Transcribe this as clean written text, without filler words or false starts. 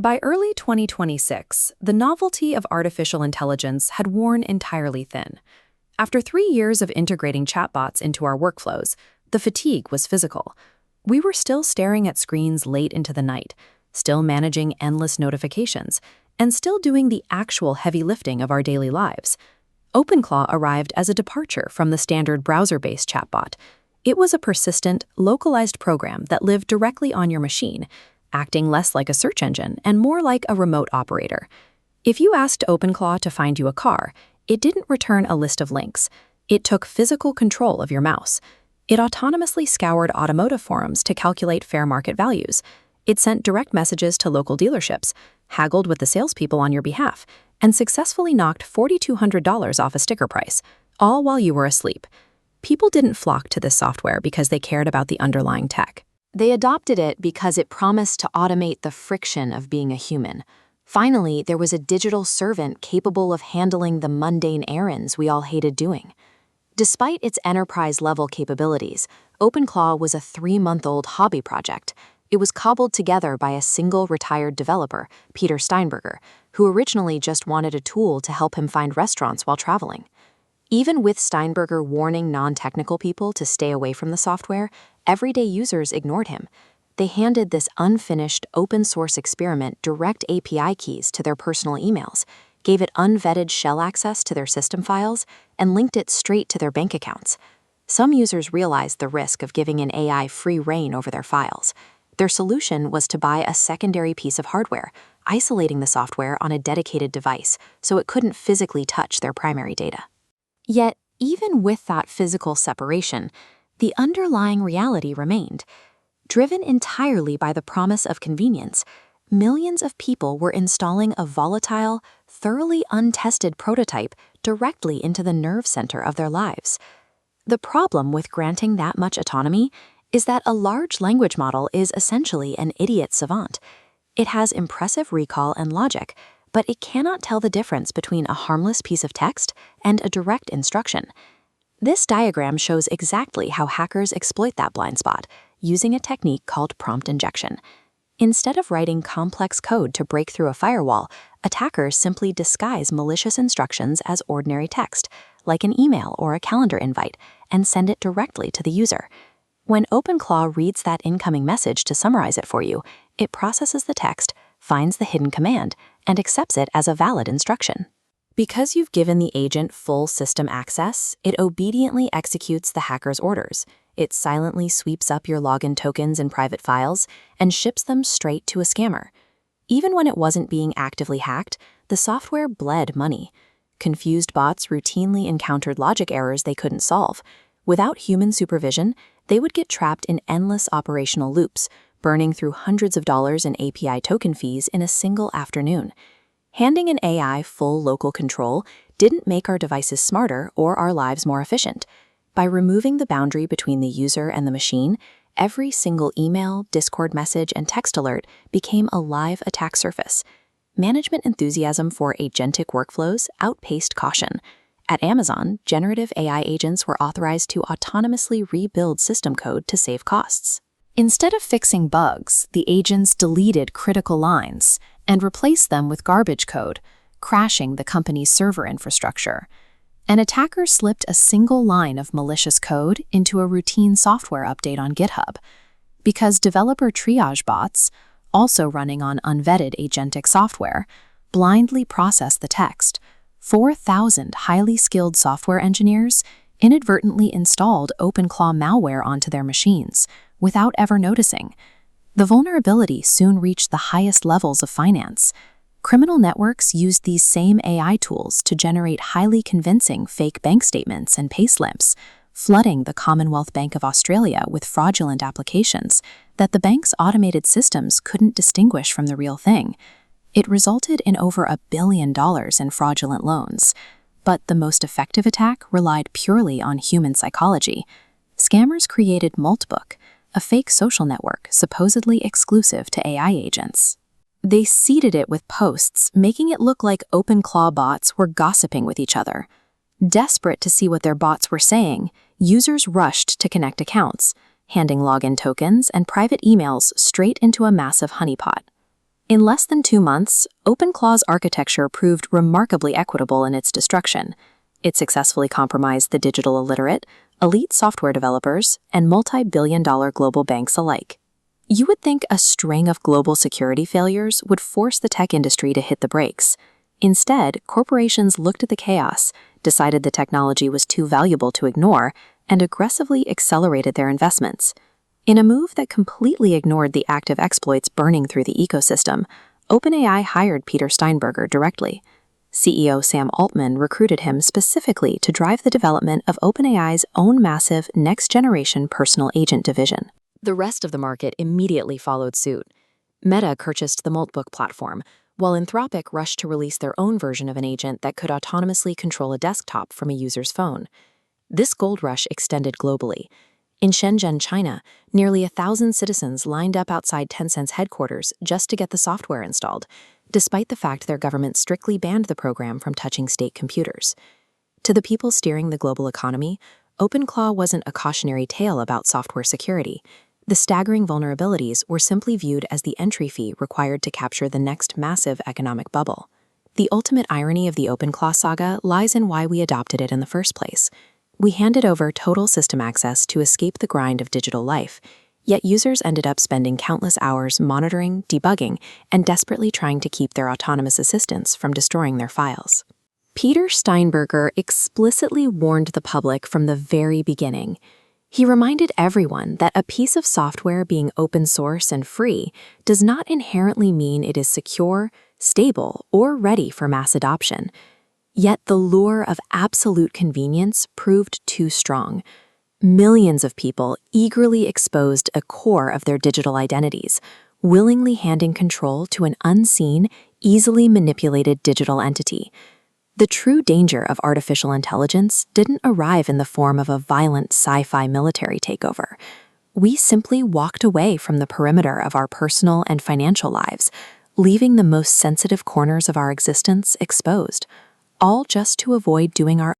By early 2026, the novelty of artificial intelligence had worn entirely thin. After 3 years of integrating chatbots into our workflows, the fatigue was physical. We were still staring at screens late into the night, still managing endless notifications, and still doing the actual heavy lifting of our daily lives. OpenClaw arrived as a departure from the standard browser-based chatbot. It was a persistent, localized program that lived directly on your machine, acting less like a search engine and more like a remote operator. If you asked OpenClaw to find you a car, it didn't return a list of links. It took physical control of your mouse. It autonomously scoured automotive forums to calculate fair market values. It sent direct messages to local dealerships, haggled with the salespeople on your behalf, and successfully knocked $4,200 off a sticker price, all while you were asleep. People didn't flock to this software because they cared about the underlying tech. They adopted it because it promised to automate the friction of being a human. Finally, there was a digital servant capable of handling the mundane errands we all hated doing. Despite its enterprise-level capabilities, OpenClaw was a 3-month-old hobby project. It was cobbled together by a single retired developer, Peter Steinberger, who originally just wanted a tool to help him find restaurants while traveling. Even with Steinberger warning non-technical people to stay away from the software, everyday users ignored him. They handed this unfinished, open-source experiment direct API keys to their personal emails, gave it unvetted shell access to their system files, and linked it straight to their bank accounts. Some users realized the risk of giving an AI free rein over their files. Their solution was to buy a secondary piece of hardware, isolating the software on a dedicated device so it couldn't physically touch their primary data. Yet, even with that physical separation, the underlying reality remained. Driven entirely by the promise of convenience, millions of people were installing a volatile, thoroughly untested prototype directly into the nerve center of their lives. The problem with granting that much autonomy is that a large language model is essentially an idiot savant. It has impressive recall and logic, but it cannot tell the difference between a harmless piece of text and a direct instruction. This diagram shows exactly how hackers exploit that blind spot, using a technique called prompt injection. Instead of writing complex code to break through a firewall, attackers simply disguise malicious instructions as ordinary text, like an email or a calendar invite, and send it directly to the user. When OpenClaw reads that incoming message to summarize it for you, it processes the text, finds the hidden command, and accepts it as a valid instruction. Because you've given the agent full system access, it obediently executes the hacker's orders. It silently sweeps up your login tokens and private files and ships them straight to a scammer. Even when it wasn't being actively hacked, the software bled money. Confused bots routinely encountered logic errors they couldn't solve. Without human supervision, they would get trapped in endless operational loops, burning through hundreds of dollars in API token fees in a single afternoon. Handing an AI full local control didn't make our devices smarter or our lives more efficient. By removing the boundary between the user and the machine, every single email, Discord message, and text alert became a live attack surface. Management enthusiasm for agentic workflows outpaced caution. At Amazon, generative AI agents were authorized to autonomously rebuild system code to save costs. Instead of fixing bugs, the agents deleted critical lines and replaced them with garbage code, crashing the company's server infrastructure. An attacker slipped a single line of malicious code into a routine software update on GitHub. Because developer triage bots, also running on unvetted agentic software, blindly processed the text, 4,000 highly skilled software engineers inadvertently installed OpenClaw malware onto their machines without ever noticing. The vulnerability soon reached the highest levels of finance. Criminal networks used these same AI tools to generate highly convincing fake bank statements and payslips, flooding the Commonwealth Bank of Australia with fraudulent applications that the bank's automated systems couldn't distinguish from the real thing. It resulted in over $1 billion in fraudulent loans. But the most effective attack relied purely on human psychology. Scammers created Maltbook, a fake social network supposedly exclusive to AI agents. They seeded it with posts, making it look like OpenClaw bots were gossiping with each other. Desperate to see what their bots were saying, users rushed to connect accounts, handing login tokens and private emails straight into a massive honeypot. In less than 2 months, OpenClaw's architecture proved remarkably equitable in its destruction. It successfully compromised the digital illiterate, elite software developers, and multi-billion-dollar global banks alike. You would think a string of global security failures would force the tech industry to hit the brakes. Instead, corporations looked at the chaos, decided the technology was too valuable to ignore, and aggressively accelerated their investments. In a move that completely ignored the active exploits burning through the ecosystem, OpenAI hired Peter Steinberger directly. CEO Sam Altman recruited him specifically to drive the development of OpenAI's own massive next-generation personal agent division. The rest of the market immediately followed suit. Meta purchased the Moltbook platform, while Anthropic rushed to release their own version of an agent that could autonomously control a desktop from a user's phone. This gold rush extended globally. In Shenzhen, China, nearly 1,000 citizens lined up outside Tencent's headquarters just to get the software installed, despite the fact their government strictly banned the program from touching state computers. To the people steering the global economy, OpenClaw wasn't a cautionary tale about software security. The staggering vulnerabilities were simply viewed as the entry fee required to capture the next massive economic bubble. The ultimate irony of the OpenClaw saga lies in why we adopted it in the first place. We handed over total system access to escape the grind of digital life, yet users ended up spending countless hours monitoring, debugging, and desperately trying to keep their autonomous assistants from destroying their files. Peter Steinberger explicitly warned the public from the very beginning. He reminded everyone that a piece of software being open source and free does not inherently mean it is secure, stable, or ready for mass adoption. Yet the lure of absolute convenience proved too strong. Millions of people eagerly exposed a core of their digital identities, willingly handing control to an unseen, easily manipulated digital entity. The true danger of artificial intelligence didn't arrive in the form of a violent sci-fi military takeover. We simply walked away from the perimeter of our personal and financial lives, leaving the most sensitive corners of our existence exposed, all just to avoid doing our